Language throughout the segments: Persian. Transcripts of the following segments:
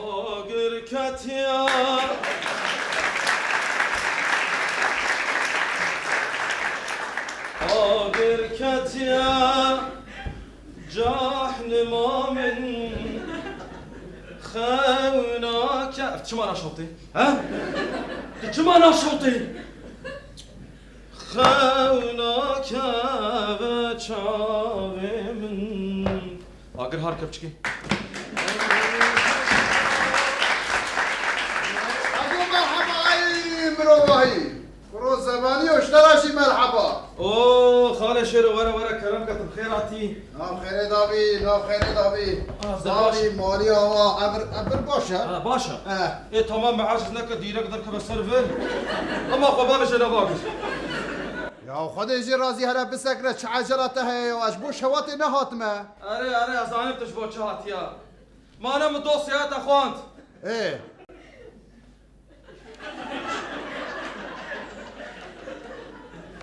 آگر کتیا آگر کتیا جهنم من خوناك شو نشاطي ها شو نشاطي خوناك بچاو من آگر هر کپچکی مروحي كرو زماني واشتراشي مرحبا اوه خاله شير ورا كرم كتب خيراتي نام خير دابي نام خير دابي دابي مالي هوا ابر باشا باشا ايه تمام معاش هناك ديرك درك بالسيرفر اما قبابش انا باقي يا خد يجي رازي هلا بسكرة عجلته هي واش بو شواتي نهاتمه اري اصلا بتشبو شات يا ما انا مدوسيات اخوانت ايه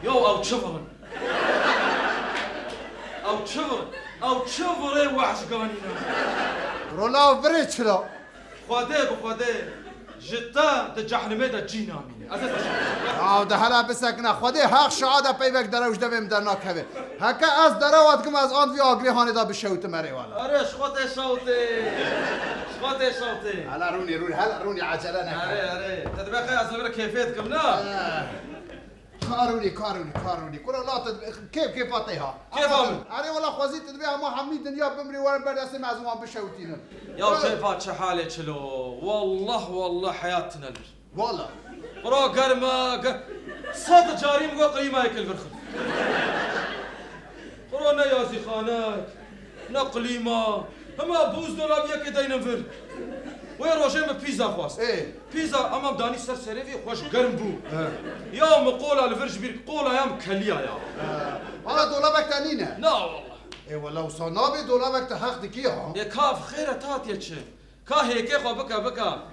يو او تشفر وحش قانينا رولا فريتشلا خواده جتا تجحنمه دا جينا ميني اساس ده هلا بسكنا خدي حق شعاده پیوک دروش دبم در ناکوه هکا از دروات کم از آن وی آگری هانه دا بشوت مری والا اره شخوته شوته هلا هلا روني عجله نك اره تدبقى از نبرا كيفيت كمنا كاروني كنا لا كيف اعطيها كيف اعمل اري والله خوازيت تدبيها ما حميد دنيا بمري ورا بدرسي معزوم بشوتينا يا كيفات شحالك شلو والله حياتنا والله برو قرما صاد جاري مقو قيمة هيك الفرخ برو نيازي خانك نقليمة هما بوز دولار بيك داينا فر ويا روجين بيزا خواست ايه بيزا امام داني سر سريفي خوش قرم بو يا مقولة الفرج بير قولة يا مكليا يا والله دولابك تانينا لا والله ايه والله وصنابي دولابك تحق دكيها يا كاف خيرة تات يا تشي كا هيك خو بكا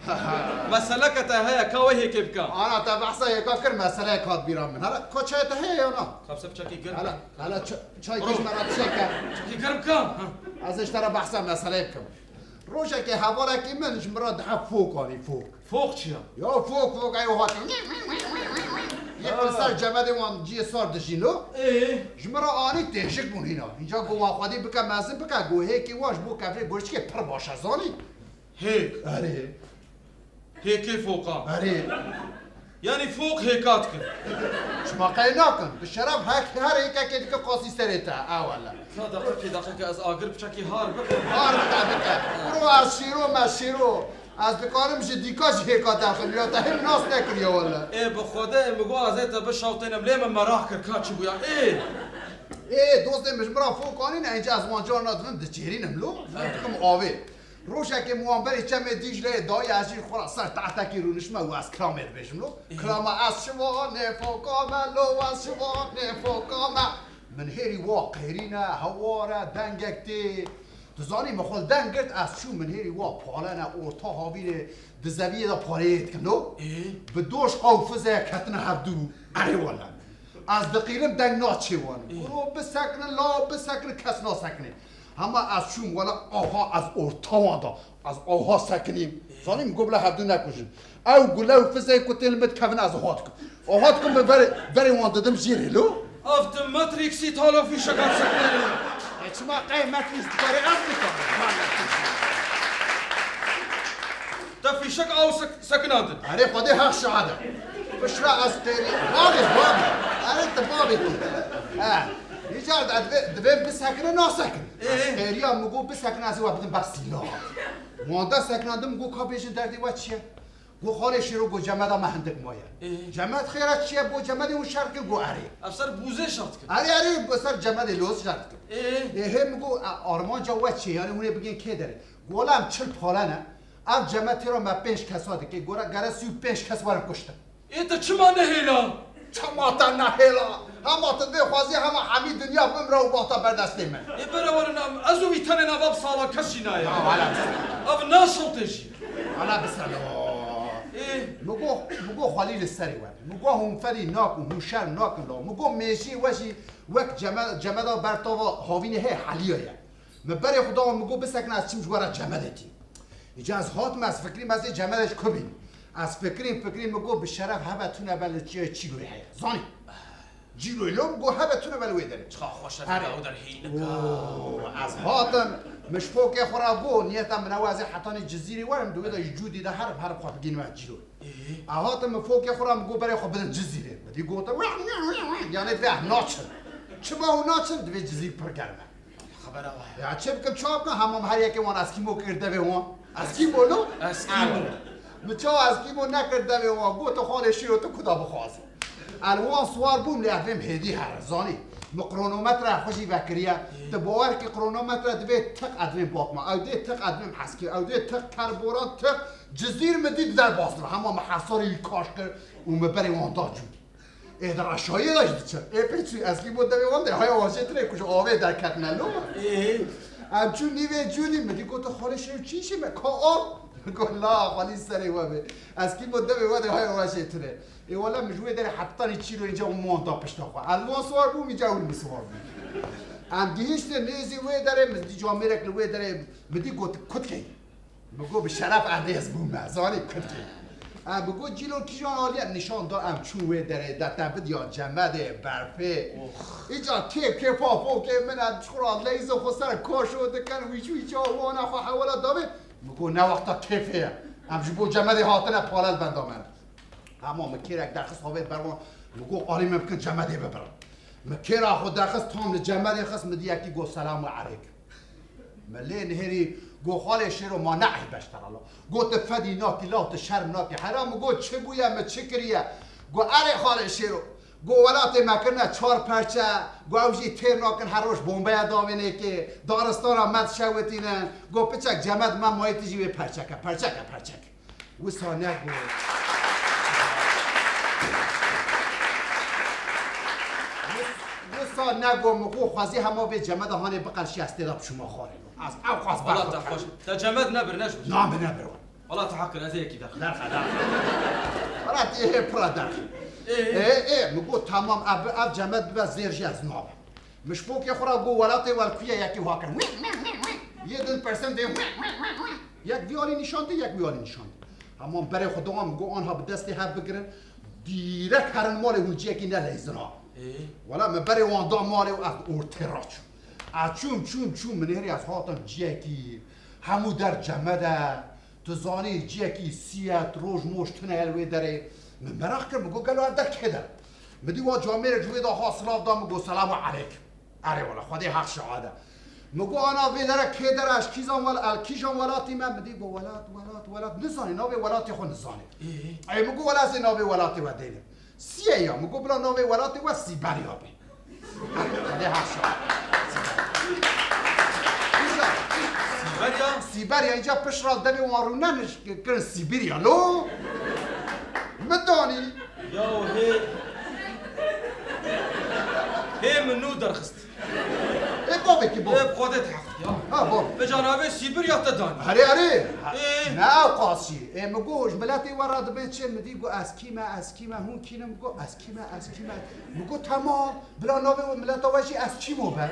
مسألة هيا كا وهيك بكا انا تبحث هيك كر مسألة كات بيرام من هلا كوتشاي تهي انا خمسة بشكي قرب هلا شاي كيش مرات شيكا بشكي قرب كا از اشترى بحث مسألة بكم روشا كي حوالك من جمرات حب فوق اني فوق چيا يا فوق ايوه هات يقول صار جمادي وان جي صار دجينو ايه جمرا اني تهشك من هنا اینجا گو خودی بك مازن بك گو هيك واش بو كافري گوش كي پر باشه زاني هيك اري هيك فوقا اري يعني فوق هيكاتك شما قيناكن بالشرف هر هيك كيدك قاسي سريتا اولا دقيقة از آگر بچکی هار بکن هار بك برو از شیرو ما شیرو از بکارم جه دیکاش هيكات داخل یا تهم ناس نکریا ولا ايه بخدا مگو ازيت بشاوتين مليم مراح كركاتش بويا ايه دوست مجمرا فوق اني اینجا از وانجا نادن دچيرين ملو فهمتكم اوي روشا که موانبری چم دیجله دای ازیر خورا سر تحتکی رو نشمه و از کرامت بشملو کرام از شما نفوکا ملو از شما نفوکا من هیری واق هیرینا هوارا دنگکتی دزانی مخول دنگت از شو من هیری واق پالنا اورتا هاویره دزویه دا پالیت کنو بدوش قوفزه کتنه هبدو اری والا از دقیقم دنگ ناچه وانی برو بسکنه لا بسکنه کس ناسکنه همه از شوم ولا آها از اورتاوان دا از آها سکنیم زانیم گبله هبدو نکشیم او گله و فزه کتیل مت کفن از آهات کن بری وان دادم جیره لو افت ماتريكسي تالو في شكل سكنين اچما قیمت نیست برای افریقا تا في شك او سكنات اره خودی حق شهاده بشرا از تیری بابی اره انت بابی يجعل دبي بسكنه ناسكن تيريا مغو بسكنه از وقت بسيلا موندا سكنه دم گو كابيشن دردي واتشي گو خاله شيرو گو جمادا ما هندك مويا جماد خيرات شي بو جمادي اون شرق گو اري افسر بوزه شرط اري بسر جمادي لوز شرط هم گو آرمان جا واتشي يعني اون بگين كي داره گولم چل پالانه اف جمادي رو ما 5 کساده که گورا گرا 35 کس وارم کشته انت چما نهيلا چماتا نهيلا هما تدبي خوازي هما حميد دنيا بمرا وباطا بردست من يبرا ورنام ازو بيتاني نواب صالا كشينا يا على اف ناشل تجي على بسرعه مگو خلیل السری ون مگو هم فری ناکن هم شر ناکن لا مگو میشی وشی وقت جمدا برتاوا هاوینه هی حلیه مبری خدا مگو بسکن از چیم جوارا جمدتی اینجا از هاتم از فکریم از جمالش کبین از فکریم مگو به شرف هبتونه بله چیلوی هیا زانی جیلوی لوم گو هبتونه بله وی داره چخوا خوش از او در هینکا از هاتم مش فوق خورا گو نیتم من اوازی حتانی جزیری ورم دوی دا جودی دا هرب خواه بگین وقت جیلوی هاتم فوق خورا مگو برای خواه بدن جزیره بدی گوتا یعنی به ناچن چه با اون ناچن دوی جزیر پر کرده خبر آوه یا چه بکم چاپ نه همم هر یکی وان اسکیمو کرده به وان اسکیمو نو اسکیمو مچو اسکیمو نکرده به وان گو تو خاله شیرو تو کدا بخوازی الوان سوار بوم لیافم هدی هرزانی مقرونومتر خوشی وکریه دباور که قرونومتر دوی تق ادوین باقما او دی تق ادوین حسکی او دی تق کربوران تق جزیر مدید در باصر همم حصاری کاش کرد و مبری وان دا جود در اشایی داشت چه پیچی اسکیمو دوی وان ده های واژه تره کجا آوه در کت نلو همچون نیوه جونی مدی گو تو خاله شیرو چی شی مکا آب گو لا خالی سری وابه اسکیمو دوی وان ده های واژه تره ای والا مجوی داره حتی چی رو اینجا اون مونتا پشت خواه الوان سوار بوم اینجا اون میسوار بوم ام دیشت نیزی وی داره مدی جامعه رکل وی داره مدی گوت کت کی بگو به شرف عدیز بوم زانی کت کی ام بگو جیلو کیجان عالی نشان دا ام چون وی داره دتبد یا جمده برپه اینجا که پاپو که من از خورا لیز و خسر کاشو دکن ویچا وانا خواه حوالا دامه بگو نه وقتا کیفه ام جبو جمده هاتنه پالل بندامن اما مکیرک درخواست هاوید برمان مگو قالی ممکن جمده ببرم مکیرا خود درخواست تام جمده خواست مدی یکی گو سلام علیک ملی نهری گو خاله شیرو ما نعی بشتر الله گو تفدی ناکی لات شرم ناکی حرام گو چه بویا ما چه کریه گو اره خاله شیرو گو ولات مکنه چار پرچه گو اوجی تیر ناکن هر روش بومبه داوینه که دارستان آمد شوتینه گو پچک جمد من مایتی جیوه پرچک و سانه گو سال نگو مگو خوازی همه به جمد هانه بقرشی استداب شما خواهی از او خواست والله تخوش تا جمد نبر نشو نام نبر والله تحقن از یکی داخل برات ایه پرا داخل ایه مگو تمام اب جمد به زیرجی از نام مش فوق خورا گو ولاته والکویه یکی واکن یه دن پرسنت ده یک ویالی نشانده یک ویالی نشانده همون برای خودم گو آنها به دستی هب بگیرن دیرک هرن مال هوجی یکی نلیزنا ولا ما بري وان دو مالي و اورتراچ چون منهری از هاتم جیکی همو در جمده تو زانی جیکی سیات روز مشتنه الوی داره من مراخ کرد مگو گلو در کدر مدی وا جامعه جوی دا حاصلاف دا مگو سلام علیک اره والا خودی حق شعاده مگو آنا وی داره کدر اش کیجان ولاتی من مدی گو ولات نزانی ناوی ولاتی خود نزانی ای مگو ولا زی ناوی ولاتی و دینه سیه یا مگو بلا ناوی ولاتی و سیبری آبی خودی حق شعاده سیبریا اینجا پشت را دمی واروننش کرن سیبریا لو مدانی یا هی منو درخست ای بابی که بابی بخودت حق یا بابی به جانبه سیبریا تدانی هره نه قاسی مگوش ملتی وراد به چه مدی گو از کیمه هون کینم گو از کیمه مگو تمام بلا ناوی و ملتا وشی از چی مو بر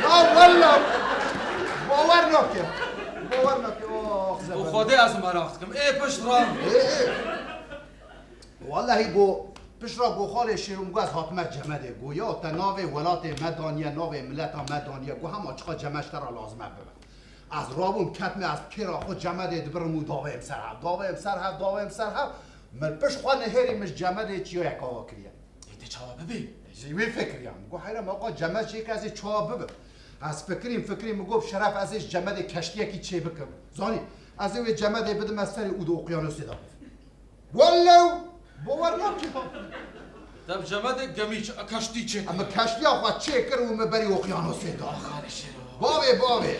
نه والله باور نکن و خدا از مراخت کم ای پشت را والله گو پشت را گو خال شیرم گو از حاکمت جمده گو یا تا ناوی ولات مدانیه ناوی ملت مدانیه گو هم آچقا جمشتر را لازمه ببن از رابون کتمه از کرا خود جمده دبرمو داویم سرحب من پشت خواه نهری مش جمده چیو یک آوا کریه ایده چاوا ببین جیوی فکریم گو حیرم آقا جمد چی که ازی چاوا ببن از فکریم مگو شرف ازش جمد کشتیه کی چه بکم زانی از اوی جمد بدم از سر اود اقیانوس دا والله باور نکنی دب جمد گمیچ کشتی چه اما کشتی آقا چه کرم بری اقیانوس دا خالش بابی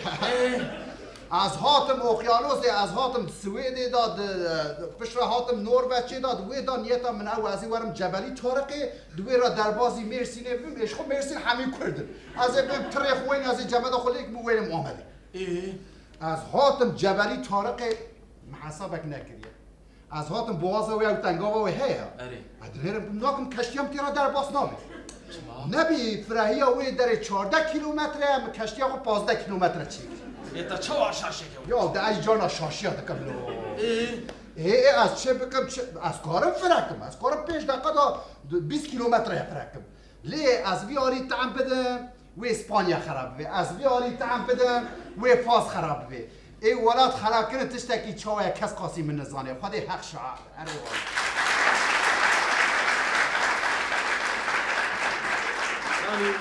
از هاتم اقیانوس از هاتم سوید داد پشت هاتم نروژ داد وی دان نیتا من او ازی ورم جبلی طارقه دوی را در بازی مرسینه بمیش خب مرسین همین کردن از بیم تریخ وین از جمد خلیک مویلم آمده از هاتم جبلی طارقه محسابک نکریه از هاتم بوازه وی او تنگاوه وی هیا ادنهرم ناکم کشتیم تیرا در باس نامه نبی فرهی وی در 14 کیلومتره کشتی خب 15 کیلومتره چی انت چه شاشه یا دای جانا شاشیات کبلو ايه از چه بکم از کارم فرکم از کارم 5 دقیقه تا 20 کیلومتر فرکم لی از بیاری تعم بدم و اسپانیا خراب بی از بیاری تعم بدم و فاس خراب بی ای ولاد خراب کنه تشتکی چاوه کس قاسی من نزانه خودی حق شعار اره يعني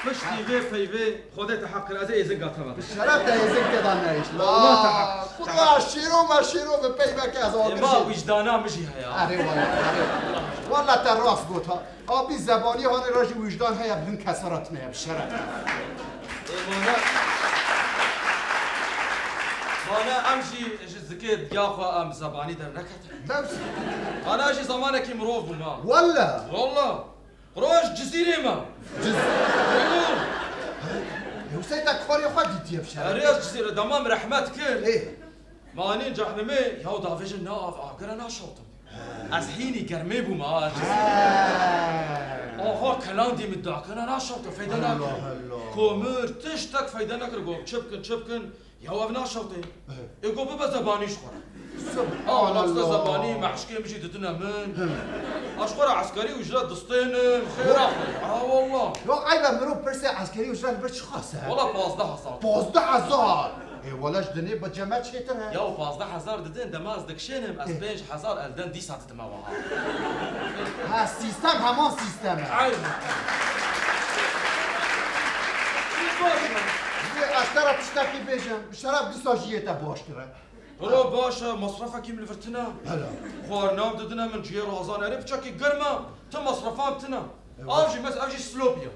مش تيفي فيفي خدت حق الازي يزنقا تمام شرفت يزنك كده نعيش والله تحق والله شيرو ما شيرو ببي بك يا زوج ما وجدانا مشي هيا اره والله تراس گوتا آبی زبانی هانی راجی وجدان هیا بدون کسرات نه بشرف انا امشي زكيت ياخو ام زباني در نكت درس انا اجي زمانك مروف ما ولا والله روش جزيرة ما يوسيتا كوري خدي تي بشرف رياض جزيرة دمام رحمت كل ايه ماني جحنمي ياو دافيجن ناف اقرا ناشوطم از حيني قرمي بو ما آها کلان دی مدعا کنه ناشوته فایده نکن کومر تشتک فایده نکن گو چپکن یا او ناشوته ایگو به زبانیش خوره لفظ زبانی محشکه میشی دتنا من اشخور عسکری اجرات دستین خیر اخوی والله يو عيبه مرو برسي عسكري وجرال برش خاصه والله 15000 15000 اي ولاش دني بجماعه شيتر یا 15000 ددن دماز دکشنم از 5000 الدن دی ساعت دماوها ها سيستم همان سيستم عيب اشترى تشتكي بيجم شراب ديساجيتا باش كره برو باشا مصرفك يم لفرتنا هلا خوارنام ددنا من جير هزان عرف چاكي گرما تم مصرفام تنا افجي سلوبيا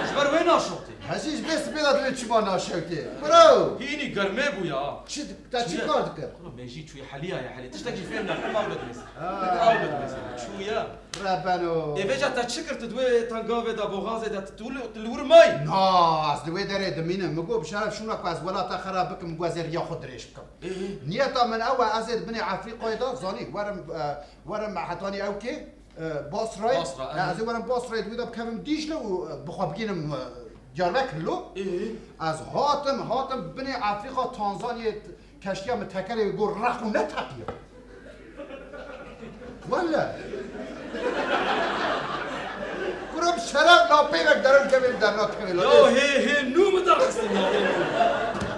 جبر وين اشوتي هسيش بس بيضا دلي چما ناشوتي برو هيني گرمه بويا چي تا چي کار دکر والله بيجي شوي حاليا يا حالي تشتكي فيهم نحن ما بدمس ما شويا ربانو ايفيجا تا تشكر تدوي تانغاوي دا بوغازي دا تلور ماي ناس دوي داري دمينه مقو بشرف شنو كواز ولا تخرا بكم غوازير ياخذ ريش بكم نيتا من اول ازيد بني عفريقيا دا زاني ورم حتاني اوكي باسراي از ورم باسراي دوي دا بكم ديجله وبخوا بكينم دياربكر لو از هاتم بني افریقا تانزانیا کشتیا متکر يقول رخو نتقيا ولا كرم شراب لا بينك درج قبل درنات كمل يو هي نو مدرسين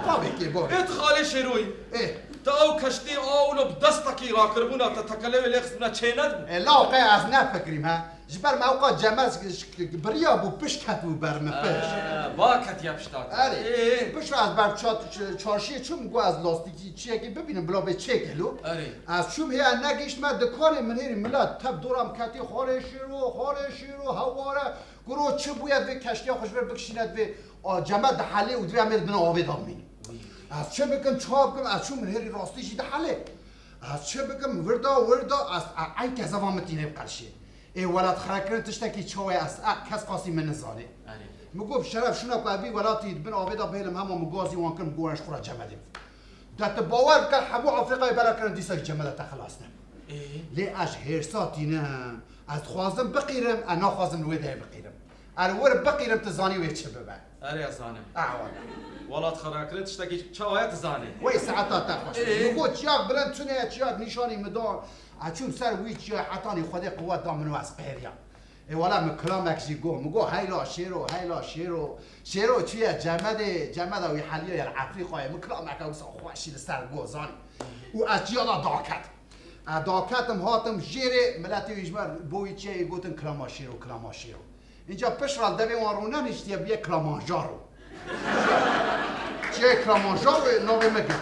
بابي كي بابي ادخالي شروي ايه تاو كشتي اولو بدستكي راكربونا تتكلم ليخسنا تشيند لا وقع از نفكريم ها جبر موقع جماز بريا بو بشكت بو برم بش باكت يا بشتات اري بش از بر چارشی چوم گو از لاستیکی چیه که ببینم بلا به چه کلو از چوم هی نگیش ما دکان من هری ملت تب دورم کتی خارشی رو هواره گرو چه باید به کشتی خوش بر بکشیند به جمع دحله و دوی عمل بنا آوید آمینی از چه بکن چاب کم از چوم من هری راستیشی دحله از چه بکم وردا از این که زوامتینه بقرشه ای ولاد خراکرن تشتکی چوی از کس قاسی من نزانه مگو شرف شنو قابی ولاتی بن آویدا بهلم همه مگازی وان کم گورش خورا جمدیم دات باور کل حبو افریقای برا کرن دیسا جمله تخلاصنا لی اش هرساتی نه از خوازم بقیرم انا خوازم ویده بقیرم الور بقیرم تزانی وی چه ببن اري زانه اعوان ولاد خراكرن تشتكي چاويت زانه وی ساعتا تخوش مگو چیاق بلند تونه چیاق نشانی مدار اچون سر وی چیاق حتانی خود قوت دامنو از قهریا ای والا مکلامک جی مگو هایلا شیرو چیه جمد وی حلیه یا افریقای مکلامک او خوشی سر گوزانی و از جیالا داکتم هاتم جیره ملتی ویجمر بوی چیه گوتن کلاماشیرو اینجا پشرال دوی وان رو ننشتیه بیه کلامانجارو چیه کلامانجارو نوی مگه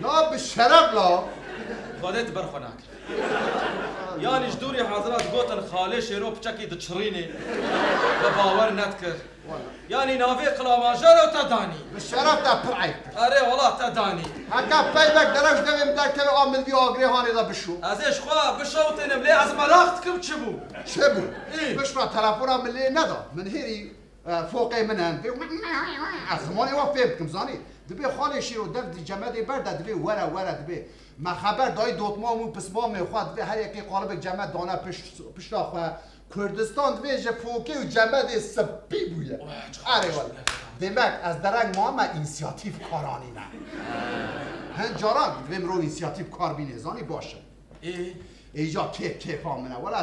لا بالشرف لا خودت برخوناك يعني جدوري حضرات قوتن خالي شيرو بچكي دچريني بباور نتكر يعني نافي قلاماجر وتداني بالشرف تا برعيك اري والله تداني هكا بايبك درج دوي مدار كبي عامل بيو اغري هاني دا بشو ازيش خوا بشوتين ملي از ملاختكم چبو شبو بشرا تلفونا من اللي ندا من هيري فوقي منهم زماني وفيبكم زاني دبي خالي شيرو درد جمادي برد دبي ورا دبي ما خبر دای دوتمامو پسمام خود به هر یکی قالب جمع دانه پشت آخواه کردستان دویجه فوکی و جمع ده سپی بویه آره والا دمک از درنگ ما اینسیاتیف کارانی نه هن جاران دویم رو اینسیاتیف کار بینیزانی باشه ایجا کیف آمنه ولی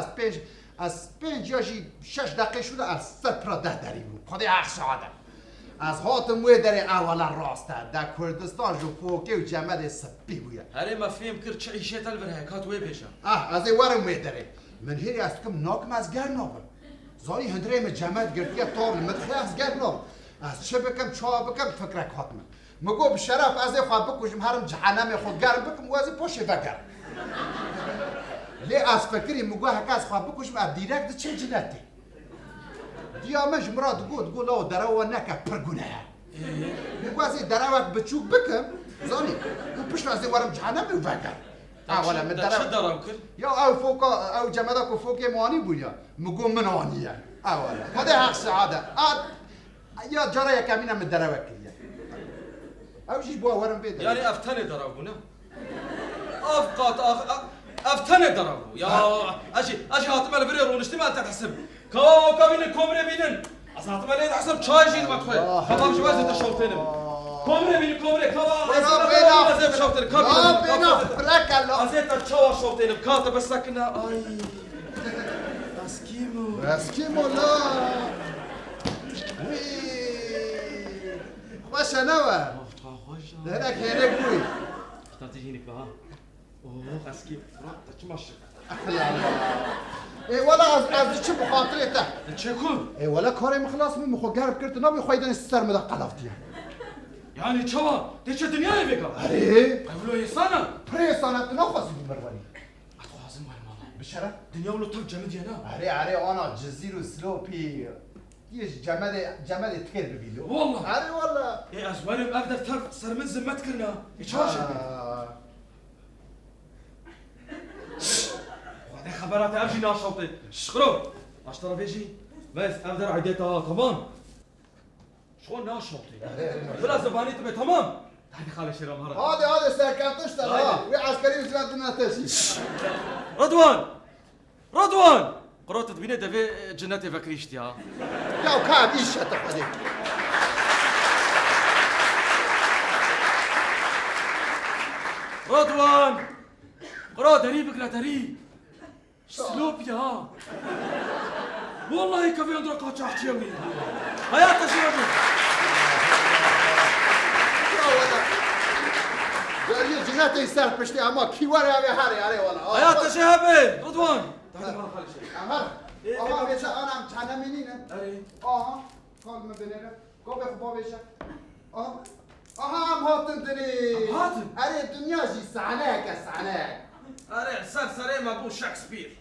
از پنج یا 6 دقیقه شده از 7 تا 10 داری بود خدا حق شاده از هاتم وی داره اولا راسته در کردستان جو فوکی و جمع سپی بویه هره ما فهم کرد چه ایشه تل بره کات وی بشه از این ورم وی داره من هیری از کم ناکم از گر نابم زانی هندره من جمع گرتیه طابل مدخی از گر نابم از چه بکم چا بکم فکرک حاتمه مگو بشرف از این خواه بکشم هرم جهنم خود گرم بکم و از این پاشه بگرم لی از فکری مگو هکا از خواه بکشم از دیرک ده چه جنتی دیامش مراد گود او دره و نکه پرگونه مگو از این دره وقت بچوک بکم زانی و پشت از این ورم جهنم و بگرم اولا من چه درام کرد؟ یا او فوقا او جمعه کو فوقی موانی بویا مگو من وانیه اولا خدا حق سعاده یا جرا کمینه من دره وکیه او شیش بوا ورم بيد يعني افتني ضربونا افقط افتني ضربوا يا اجي هاتم البرير ونجتمع تحسب كابين كومري بينن هاتم اللي تحسب شاي جيل ما تخيل خلاص شو بس تشوفين كومري بين كومري كوا زي شوفتين كابين بينا فرك الله ازيت تشوا شوفتين بكاته بس سكنا اي اسكيمو لا واش انا هناك هناك بوي تجيني بها اوه اسكيم تتمشى اي ولا از چه بخاطرته تشكون اي ولا كاري مخلص من مخو قرب كرت نبي خويدن السر مدا قلفتي يعني تشوا ديش الدنيا بيكا اري قبلوا يسانا بريسانا تنخص بمرواني اتخازم والله بشرف دنيا ولو طب جمد يانا اري انا جزيرو سلوبي يش جمال تكير ببيلو والله اري والله ايه ازوارم اقدر ترف صار من زمت كرنا يتشاش وهذا خبرات امشي ناشطه شكرو اشترى بيجي بس اقدر عديتها تمام شو ناشطه بلا زباني تبي تمام تعالي خالي شيرا مهرة هذا سركنتش ترى وي عسكري وزلاتنا تشي رضوان قرأت تبيني دفي جناتي فكريشتي ها يا وكاد ايش تحدي رضوان قرأت دريبك لا دري سلوبيا ها والله كفي عند رقاة شاحتيوي هيا تشربوا يا جناتي يسال بشتي اما كيواري ابي هاري عليه والله هيا تشربوا رضوان تعال ما خلي شيء امر بيش انا متحنا منين اري قال ما بيننا قوم بخبا بيش هم هاتن دني هاتن اري الدنيا جي سعناك اري سر سري ما ابو شكسبير